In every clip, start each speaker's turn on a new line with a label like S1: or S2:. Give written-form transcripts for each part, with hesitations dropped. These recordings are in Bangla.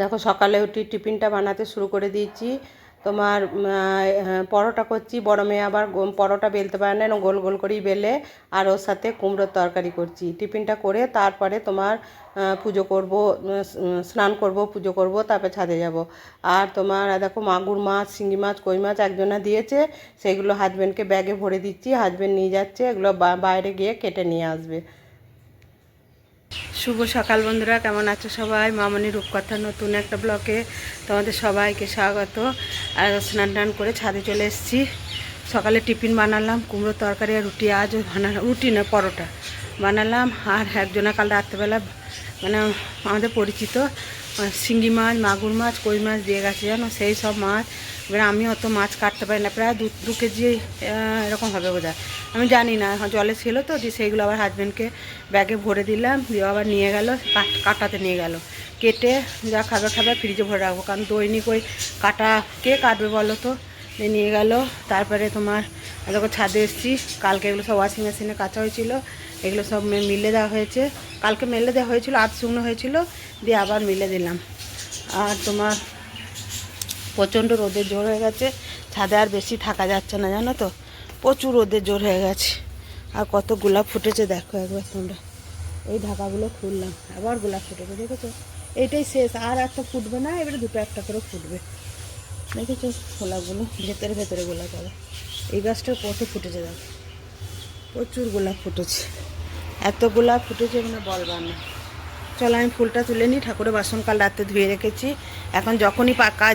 S1: দেখো সকালে উঠি টিফিনটা বানাতে শুরু করে দিয়েছি। তোমার পরোটা করছি। বড় মেয়ে আবার পরোটা বেলতে পারে না, গোল গোল করেই বেলে। আর ওর সাথে কুমড়োর তরকারি করছি। টিফিনটা করে তারপরে তোমার পুজো করব, স্নান করব, পুজো করব, তারপরে ছাদে যাব। আর তোমার দেখো মাগুর মাছ, শিঙি মাছ, কই মাছ একজনা দিয়েছে, সেগুলো হাজব্যান্ডকে ব্যাগে ভরে দিচ্ছি। হাজব্যান্ড নিয়ে যাচ্ছে, এগুলো বাইরে গিয়ে কেটে নিয়ে আসবে। শুভ সকাল বন্ধুরা, কেমন আছো সবাই? মামনি রূপকথার নতুন একটা ব্লকে তোমাদের সবাইকে স্বাগত। আর স্নান টান করে ছাদে চলে এসেছি। সকালে টিফিন বানালাম, কুমড়োর তরকারি আর রুটি। আজও বানালাম রুটি না, পরোটা বানালাম। আর একজনা কাল রাত্রেবেলা মানে আমাদের পরিচিত শিঙ্গি মাছ, মাগুর মাছ, কই মাছ দিয়ে গেছে জানো, সেই সব মাছ। এবার আমি অত মাছ কাটতে পারি না, প্রায় 2 কেজি এরকম হবে বোধ হয়, আমি জানি না। জলে ছিল তো, দিয়ে সেইগুলো আবার হাজব্যান্ডকে ব্যাগে ভরে দিলাম, দিয়ে আবার নিয়ে গেল, কাটাতে নিয়ে গেল। কেটে যা খাবে খাবে, ফ্রিজে ভরে রাখবো, কারণ দৈনিক ওই কাটা কে কাটবে বলো তো। নিয়ে গেল। তারপরে তোমার দেখো ছাদে এসেছি। কালকে এগুলো সব ওয়াশিং মেশিনে কাচা হয়েছিল, এগুলো সব মিলে দেওয়া হয়েছে। কালকে মেলে দেওয়া হয়েছিল, আধ শুকনো হয়েছিল, দিয়ে আবার মিলে দিলাম। আর তোমার প্রচণ্ড রোদের জোর হয়ে গেছে, ছাদে আর বেশি থাকা যাচ্ছে না জানো তো, প্রচুর রোদের জোর হয়ে গেছে। আর কত গোলাপ ফুটেছে দেখো একবার তোমরা। এই ঢাকাগুলো খুললাম, আবার গোলাপ ফুটেছে, দেখেছো? এইটাই শেষ, আর একটা ফুটবে না, এবারে দুটো একটা করে ফুটবে, দেখেছো? গোলাপগুলো ভেতরে ভেতরে গোলাপ হবে। এই গাছটা কত ফুটেছে দেখো, প্রচুর গোলাপ ফুটেছে, এত গোলাপ ফুটেছে মানে বলবার না। চলো আমি ফুলটা তুলে নিই। ঠাকুরের বাসন কাল রাতে ধুয়ে রেখেছি, এখন যখনই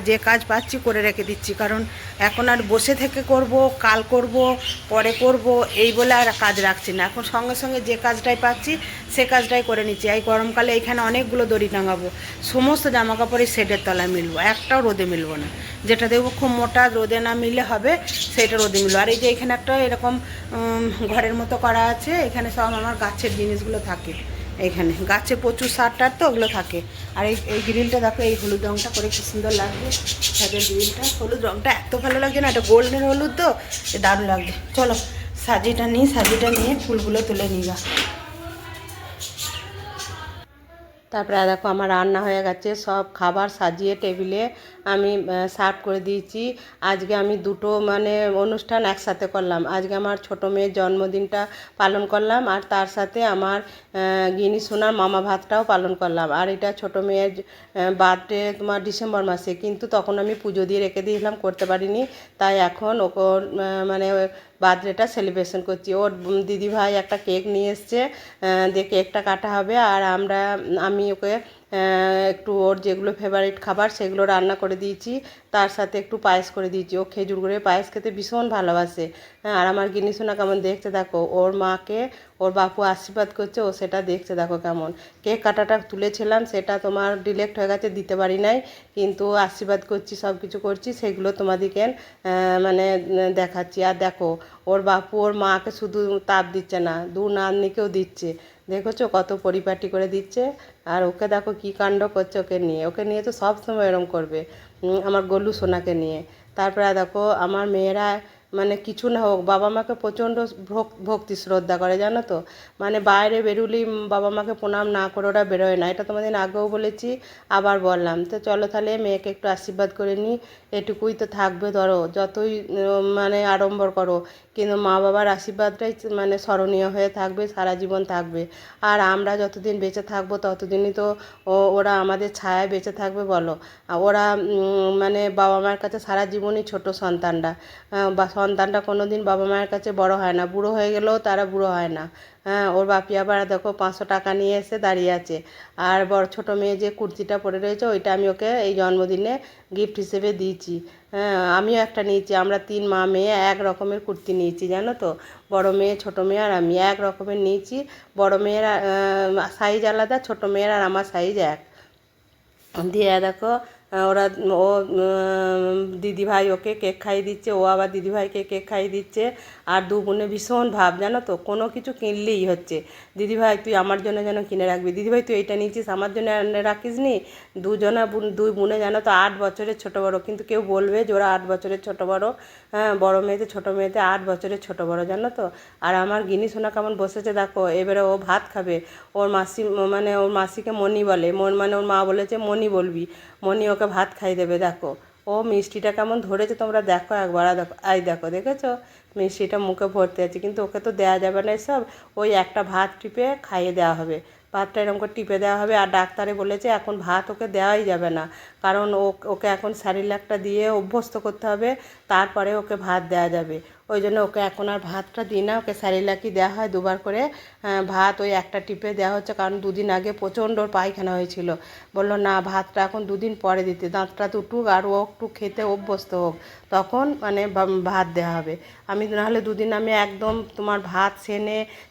S1: যে কাজ পাচ্ছি করে রেখে দিচ্ছি, কারণ এখন আর বসে থেকে করব, কাল করব, পরে করব এই বলে আর কাজ রাখছি না। এখন সঙ্গে সঙ্গে যে কাজটাই পাচ্ছি সে কাজটাই করে নিচ্ছি। এই গরমকালে এইখানে অনেকগুলো দড়ি টাঙাবো, সমস্ত জামা কাপড়ই শেডের তলায় মিলবো, একটাও রোদে মিলবো না। যেটা দেখবো খুব মোটা, রোদে না মিলে হবে, সেটা রোদে মিলবো। আর এই যে এখানে একটা এরকম ঘরের মতো করা আছে, এখানে সব আমার গাছের জিনিসগুলো থাকে। এইখানে গাছে প্রচুর সার টার তো ওগুলো থাকে। আর এই গ্রিলটা দেখো, এই হলুদ রঙটা করে কি সুন্দর লাগছে। ছাদের গ্রিলটা হলুদ রঙটা এত ভালো লাগছে না, এটা গোল্ডেন হলুদ তো, দারুণ লাগছে। চলো সাজিটা নিয়ে ফুলগুলো তুলে নিই গা। তারপরে দেখো আমার রান্না হয়ে গেছে, সব খাবার সাজিয়ে টেবিলে আমি সার্ভ করে দিয়েছি। আজকে আমি দুটো অনুষ্ঠান একসাথে করলাম। আজকে আমার ছোটো মেয়ের জন্মদিনটা পালন করলাম, আর তার সাথে আমার গিনি সোনার মামা ভাতটাও পালন করলাম। আর এটা ছোটো মেয়ের বার্থডে তোমার ডিসেম্বর মাসে, কিন্তু তখন আমি পুজো দিয়ে রেখে দিয়েছিলাম, করতে পারিনি। তাই এখন ওকে বার্থডেটা সেলিব্রেশন করছি। ওর দিদিভাই একটা কেক নিয়ে এসছে, দিয়ে কেকটা কাটা হবে। আর আমি ওকে একটু ওর যেগুলো ফেভারিট খাবার সেগুলো রান্না করে দিয়েছি, তার সাথে একটু পায়েস করে দিয়েছি। ও খেজুর গুড়ের পায়েস খেতে ভীষণ ভালোবাসে। হ্যাঁ, আর আমার গিনি সোনা কেমন দেখতে দেখো, ওর মাকে ওর বাপু আশীর্বাদ করছে, ও সেটা দেখছে দেখো কেমন। কেক কাটাটা তুলেছিলাম, সেটা তোমার ডিলেক্ট হয়ে গেছে, দিতে পারি নাই, কিন্তু আশীর্বাদ করছি, সব কিছু করছি, সেগুলো তোমাদেরকে দেখাচ্ছি। আর দেখো ওর বাপু ওর মাকে শুধু তাপ দিচ্ছে না, দু নাতনিকেও দিচ্ছে, দেখেছো কত পরিপাটি করে দিচ্ছে। আর ওকে দেখো কী কাণ্ড করছে, ওকে নিয়ে তো সব সময় এরম করবে, আমার গলু সোনাকে নিয়ে। তারপরে দেখো আমার মেয়েরা কিছু না হোক বাবা মাকে প্রচণ্ড ভক্তি শ্রদ্ধা করে জানো তো। বাইরে বেরুলেই বাবা মাকে প্রণাম না করে ওরা বেরোয় না, এটা তোমাদের আগেও বলেছি, আবার বললাম। তো চলো তাহলে মেয়েকে একটু আশীর্বাদ করে নিই, এটুকুই তো থাকবে। ধরো যতই আড়ম্বর করো, কিন্তু মা বাবার আশীর্বাদটাই স্মরণীয় হয়ে থাকবে, সারা জীবন থাকবে। আর আমরা যতদিন বেঁচে থাকবো ততদিনই তো ওরা আমাদের ছায়ায় বেঁচে থাকবে বলো। ওরা বাবা মায়ের কাছে সারা জীবনই ছোট সন্তানরা, বা সন্তানটা কোনো দিন বাবা মায়ের কাছে বড় হয় না, বুড়ো হয়ে গেলেও তারা বুড়ো হয় না। হ্যাঁ, ওর বাপি আবার দেখো 500 টাকা নিয়ে এসে দাঁড়িয়ে আছে। আর ছোটো মেয়ে যে কুর্তিটা পরে রয়েছে, ওইটা আমি ওকে এই জন্মদিনে গিফট হিসেবে দিয়েছি। হ্যাঁ, আমিও একটা নিয়েছি, আমরা 3 মা মেয়ে এক রকমের কুর্তি নিয়েছি জানো তো। বড় মেয়ে, ছোটো মেয়ে আর আমি এক রকমের নিয়েছি। বড় মেয়ের সাইজ আলাদা, ছোটো মেয়ের আর আমার সাইজ এক। দিয়ে দেখো ওরা ও দিদিভাই ওকে কেক খাইয়ে দিচ্ছে, ও আবার দিদিভাইকে কেক খাইয়ে দিচ্ছে। আর দু বোনে ভীষণ ভাব জানো তো, কোনো কিছু কিনলেই হচ্ছে, দিদিভাই তুই আমার জন্য যেন কিনে রাখবি, দিদিভাই তুই এইটা নিয়েছিস আমার জন্য রাখিস নি। দুই বোনে জানো তো 8 বছরের ছোটো বড়ো, কিন্তু কেউ বলবে যে ওরা 8 বছরের ছোটো বড়ো। হ্যাঁ, বড়ো মেয়েতে ছোটো মেয়েতে 8 বছরের ছোটো বড়ো জানো তো। আর আমার গিনি সোনা কেমন বসেছে দেখো, এবারে ও ভাত খাবে। ওর মাসিকে মনি বলে, ওর মা বলেছে মনি বলবি, মনি ওকে ভাত খাই দেবে। দেখো ও মিষ্টিটা কেমন ধরেছে তোমরা দেখো একবার, দেখো এই দেখো, দেখেছো মিষ্টিটা মুখে ভরতে আছে, কিন্তু ওকে তো দেওয়া যাবে না এসব। ওই একটা ভাত টিপে খাইয়ে দেওয়া হবে, ভাতটা এরকম করে টিপে দেওয়া হবে। আর ডাক্তারে বলেছে এখন ভাত ওকে দেওয়াই যাবে না, কারণ ওকে এখন স্যারিলাকটা দিয়ে অভ্যস্ত করতে হবে, তারপরে ওকে ভাত দেওয়া যাবে। ওই জন্য ওকে এখন আর ভাতটা দিই না, ওকে স্যারিলাকই দেওয়া হয় দুবার করে। ভাত ওই একটা টিপে দেওয়া হচ্ছে, কারণ দুদিন আগে প্রচণ্ড ওর পায়খানা হয়েছিল। বললো না ভাতটা এখন দুদিন পরে দিতে, দাঁতটা টুটুক আর ও একটু খেতে অভ্যস্ত হোক, তখন মানে ভাত দেওয়া হবে। আমি নাহলে দুদিন আমি একদম তোমার ভাত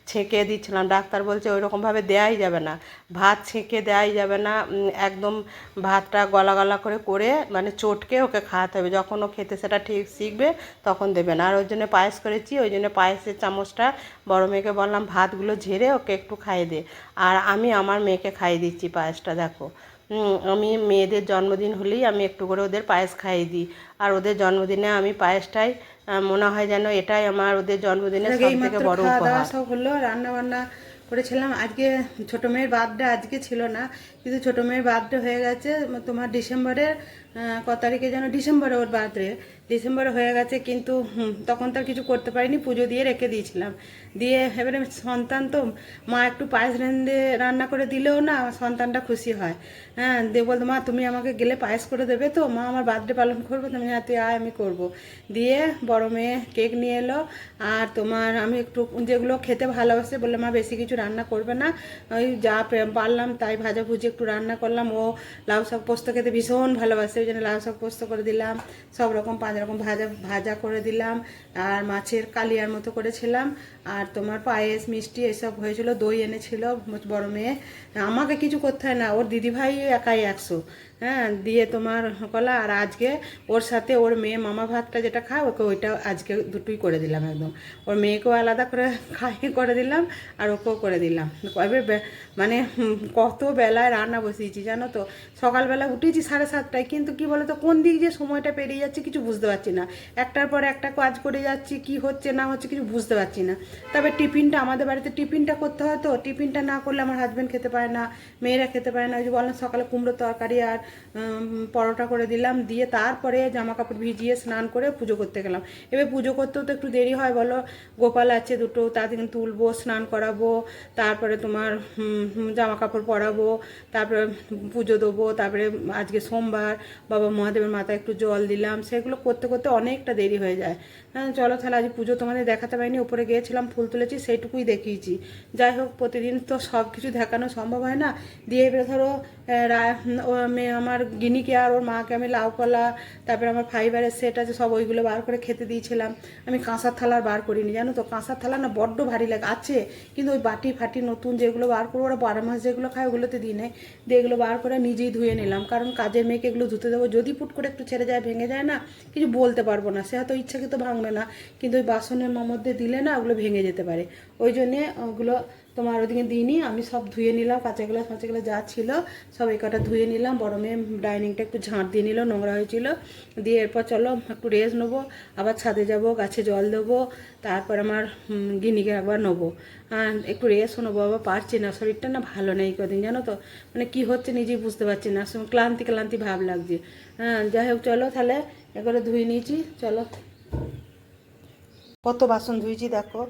S1: ছেঁকে দিচ্ছিলাম, ডাক্তার বলছে ওই রকমভাবে দেওয়াই যাবে না, ভাত ছেঁকে দেওয়াই যাবে না, একদম ভাতটা গলা গলা করে মানে চটকে ওকে খাওয়াতে হবে। যখন ও খেতে সেটা ঠিক শিখবে তখন দেবে না। আর ওই জন্য পায়েস করেছি, ওই জন্য পায়েসের চামচটা বড় মেয়েকে বললাম ভাতগুলো ঝেড়ে ওকে একটু খাইয়ে দে, আর আমি আমার মেয়েকে খাইয়ে দিচ্ছি পায়েসটা। দেখো আমি মেয়েদের জন্মদিন হলেই আমি একটু করে ওদের পায়েস খাইয়ে দিই, আর ওদের জন্মদিনে আমি পায়েসটাই মনে হয় যেন এটাই আমার ওদের জন্মদিনের সবথেকে বড় উপহার।
S2: সব হলো, রান্না বান্না করেছিলাম। আজকে ছোটো মেয়ের বার্থডে আজকে ছিল না, কিন্তু ছোটো মেয়ের বার্থডে হয়ে গেছে তোমার ডিসেম্বরের কত তারিখে যেন, ডিসেম্বরে ওর বার্থডে, ডিসেম্বরে হয়ে গেছে। কিন্তু তখন তার কিছু করতে পারিনি, পুজো দিয়ে রেখে দিয়েছিলাম। দিয়ে এবারে সন্তান তো, মা একটু পায়েস রান্না করে দিলেও না সন্তানটা খুশি হয়। হ্যাঁ, দিয়ে বলতো মা তুমি আমাকে গেলে পায়েস করে দেবে তো, মা আমার বার্থডে পালন করবো, তুমি হ্যাঁ তুই আয় আমি করবো। দিয়ে বড় মেয়ে কেক নিয়ে এলো, আর তোমার আমি একটু যেগুলো খেতে ভালোবাসে বললে মা বেশি কিছু রান্না করবে না, ওই যা পারলাম তাই ভাজাভুজি একটু রান্না করলাম। ও লাউ শাক পোস্ত খেতে ভীষণ ভালোবাসে, ওই জন্য লাউ শাক পোস্ত করে দিলাম, সব রকম 5 রকম ভাজা করে দিলাম, আর মাছের কালিয়ার মতো করেছিলাম, আর তোমার পায়েস মিষ্টি এসব হয়েছিল, দই এনেছিল বড় মেয়ে। আমাকে কিছু করতে হয় না, ওর দিদিভাই একাই 100। হ্যাঁ, দিয়ে তোমার কলা, আর আজকে ওর সাথে ওর মেয়ে মামা ভাতটা যেটা খায় ওকে ওইটা আজকে দুটোই করে দিলাম একদম, ওর মেয়েকেও আলাদা করে করে দিলাম আর ওকেও করে দিলাম। এবার মানে কত বেলায় রান্না বসিয়েছি জানো তো, সকালবেলা উঠেছি 7:30টায়, কিন্তু কি বলতো কোন দিক যে সময়টা পেরিয়ে যাচ্ছে কিছু বুঝতে পারছি না, একটার পর একটা কাজ করে যাচ্ছি, কি হচ্ছে না হচ্ছে কিছু বুঝতে পারছি না। তবে টিফিনটা আমাদের বাড়িতে টিফিনটা করতে হয়, তো টিফিনটা না করলে আমার হাজব্যান্ড খেতে পারে না, মেয়েরা খেতে পারে না। ওই যে বললাম সকালে কুমড়ো তরকারি আর পরোটা করে দিলাম, দিয়ে তারপরে জামা কাপড় ভিজিয়ে স্নান করে পুজো করতে গেলাম। এবার পুজো করতেও তো একটু দেরি হয় বলো, গোপাল আছে দুটো, তাদেরকে তুলবো, স্নান করাবো, তারপরে তোমার জামা কাপড় পরাবো, তারপরে পুজো দেবো, তারপরে আজকে সোমবার বাবা মহাদেবের মাথায় একটু জল দিলাম, সেগুলো করতে করতে অনেকটা দেরি হয়ে যায়। হ্যাঁ চলো তাহলে আজ পুজো তোমাদের দেখাতে পারিনি, উপরে গিয়েছিলাম ফুল তুলেছি সেইটুকুই দেখিয়েছি। যাই হোক প্রতিদিন তো সব কিছু দেখানো সম্ভব হয় না। দিয়ে এবারে ধরো আমার গিনিকে আর ওর মাকে আমি লাউ কলা, তারপরে আমার ফাইবারের সেট আছে সব, ওইগুলো বার করে খেতে দিয়েছিলাম। আমি কাঁসার থালার বার করিনি জানো তো, কাঁসার থালা না বড্ড ভারী লাগে আছে, কিন্তু ওই বাটি ফাটি নতুন যেগুলো বার করবো, ওরা 12 মাস যেগুলো খায় ওগুলোতে দিই নেই, দিয়ে এগুলো বার করে নিজেই ধুয়ে নিলাম, কারণ কাজের মেয়েকে এগুলো ধুতে দেবো, যদি পুট করে একটু ছেড়ে যায় ভেঙে যায় না, কিছু বলতে পারবো না, সে হয়তো ইচ্ছাকৃত ভাঙবে না, কিন্তু ওই বাসনের মধ্যে দিলে না ওগুলো ভেঙে যেতে পারে, ওই জন্যে ওগুলো তোমার ওদিকে দিইনি। আমি সব ধুয়ে নিলাম, কাঁচাগুলো ফাঁচাগুলো যা ছিল সব এই কটা ধুয়ে নিলাম। বড় মেয়ে ডাইনিংটা একটু ঝাঁট দিয়ে নিল, নোংরা হয়েছিল। দিয়ে এরপর চলো একটু রেস্ট নেবো, আবার ছাদে যাব, গাছে জল দেবো, তারপর আমার গিনিকে একবার নেবো, একটু রেস্টও নেবো। আবার পারছি না, শরীরটা না ভালো নেই কদিন জানো তো, মানে কি হচ্ছে নিজেই বুঝতে পারছি না, ক্লান্তি ক্লান্তি ভাব লাগছে। যাই হোক চলো তাহলে এগুলো ধুয়ে নিয়েছি, চলো। কত বাসন ধুয়েছি দেখো,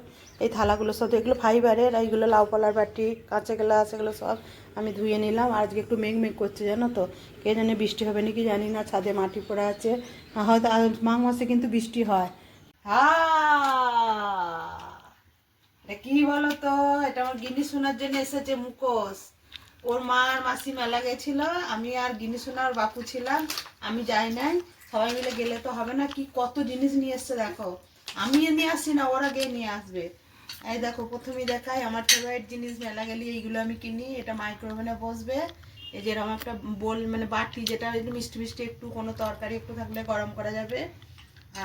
S2: এই থালাগুলো সব এগুলো ফাইবারের, এইগুলো লাউ কলার বাটি, কাঁচা গ্লাস, এগুলো সব আমি ধুয়ে নিলাম। আর আজকে একটু মেঘ করছে জানো তো, কে জানে বৃষ্টি হবে নাকি জানি না, ছাদে মাটি পড়ে আছে, হয়তো মাঘ মাসে কিন্তু বৃষ্টি হয়। কি বলো তো, এটা আমার গিনি শোনার জন্য এসেছে মুখোশ। ওর মা আর মাসি মেলা গেছিল, আমি আর গিনি শোনা আর বাপু ছিলাম, আমি যাই নাই, সবাই মিলে গেলে তো হবে না, কি কত জিনিস নিয়ে এসছে দেখো, আমি নিয়ে আসছি না, ওরা গিয়ে নিয়ে আসবে। এই দেখো প্রথমেই দেখাই আমার ফেভারিট জিনিস, মেলা গেলে এইগুলো আমি কিনি, এটা মাইক্রোওভেনে বসবে, এই যে এরকম একটা বোল মানে বাটি, যেটা একটু মিষ্টি মিষ্টি একটু কোনো তরকারি একটু থাকলে গরম করা যাবে।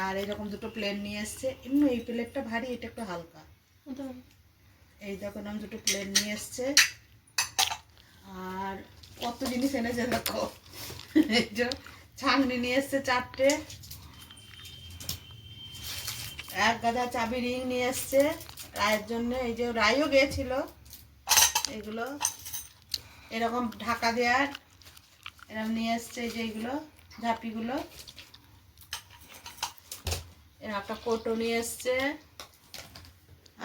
S2: আর এরকম দুটো প্লেট নিয়ে এসছে, এমনি এই প্লেটটা ভারী, এটা একটু হালকা। এই দেখো নাম দুটো প্লেট নিয়ে এসছে, আর কত জিনিস এনেছে দেখো, এই যে ছাঁকনি নিয়ে এসছে 4টে, এক গাদা চাবি রিং নিয়ে এসছে রায়ের জন্য, এই যে রায়ও গিয়েছিল, এগুলো এরকম ঢাকা দেওয়ার এরকম নিয়ে এসছে এই যে এইগুলো ঝাঁপিগুলো, এরকম একটা কোটো নিয়ে এসছে।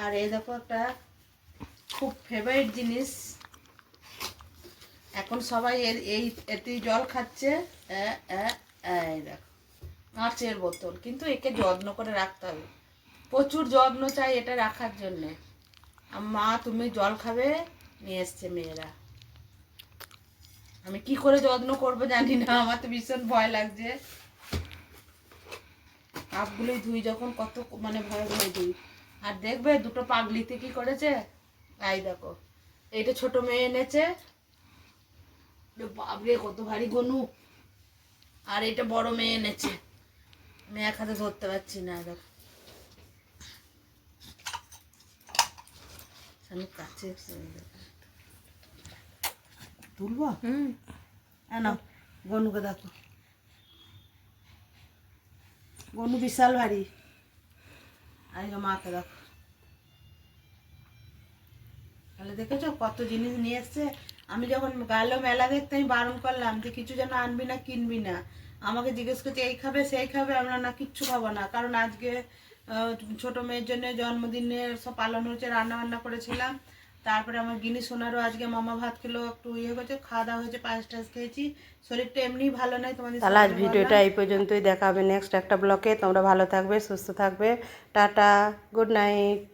S2: আর এই দেখো একটা খুব ফেভারিট জিনিস, এখন সবাই এতেই জল খাচ্ছে। এই দেখো কাঁচের বোতল, কিন্তু একে যত্ন করে রাখতে হবে, প্রচুর যত্ন চাই এটা রাখার জন্যে। মা তুমি জল খাবে, নিয়ে এসছে মেয়েরা। আমি কি করে যত্ন করবো জানি না, আমার তো ভীষণ ভয় লাগছে। কাপগুলোই ধুই যখন কত মানে ভয় ভয় ধুই। আর দেখবে দুটো পাগলিতে কি করেছে, এই দেখো এইটা ছোট মেয়ে এনেছে, বাবরে কত ভারী গনু। আর এটা বড় মেয়ে এনেছে, আমি এক হাতে ধরতে পারছি না। দেখো আমি কাছে তুলবো না, গনুকে দেখো, গনু বিশাল ভারী। আর মাকে দেখো, তাহলে দেখেছো কত জিনিস নিয়ে এসছে। আমি যখন গেল মেলা দেখতে আমি বারণ করলাম যে কিছু যেন আনবি না, কিনবি না। আমাকে জিজ্ঞেস করছে এই খাবে সেই খাবে, আমরা না কিচ্ছু খাবো না, কারণ আজকে ছোট মেয়ের জন্য জন্মদিনের সব পালন হয়েছে, রান্না বান্না করেছিলাম। তারপরে আমার গিনি সোনারও আজকে মামা ভাত খেলো, একটু ইয়ে হয়েছে, খাওয়া দাওয়া হয়েছে, পায়েস টায়েস খেয়েছি, শরীরটা এমনি ভালো নাই তোমাদের
S1: তাহলে আজ
S2: সামনে
S1: ভিডিওটা
S2: বললাম।
S1: এই পর্যন্তই, দেখা হবে নেক্সট একটা ব্লগে। তোমরা ভালো থাকবে, সুস্থ থাকবে, টাটা, গুড নাইট।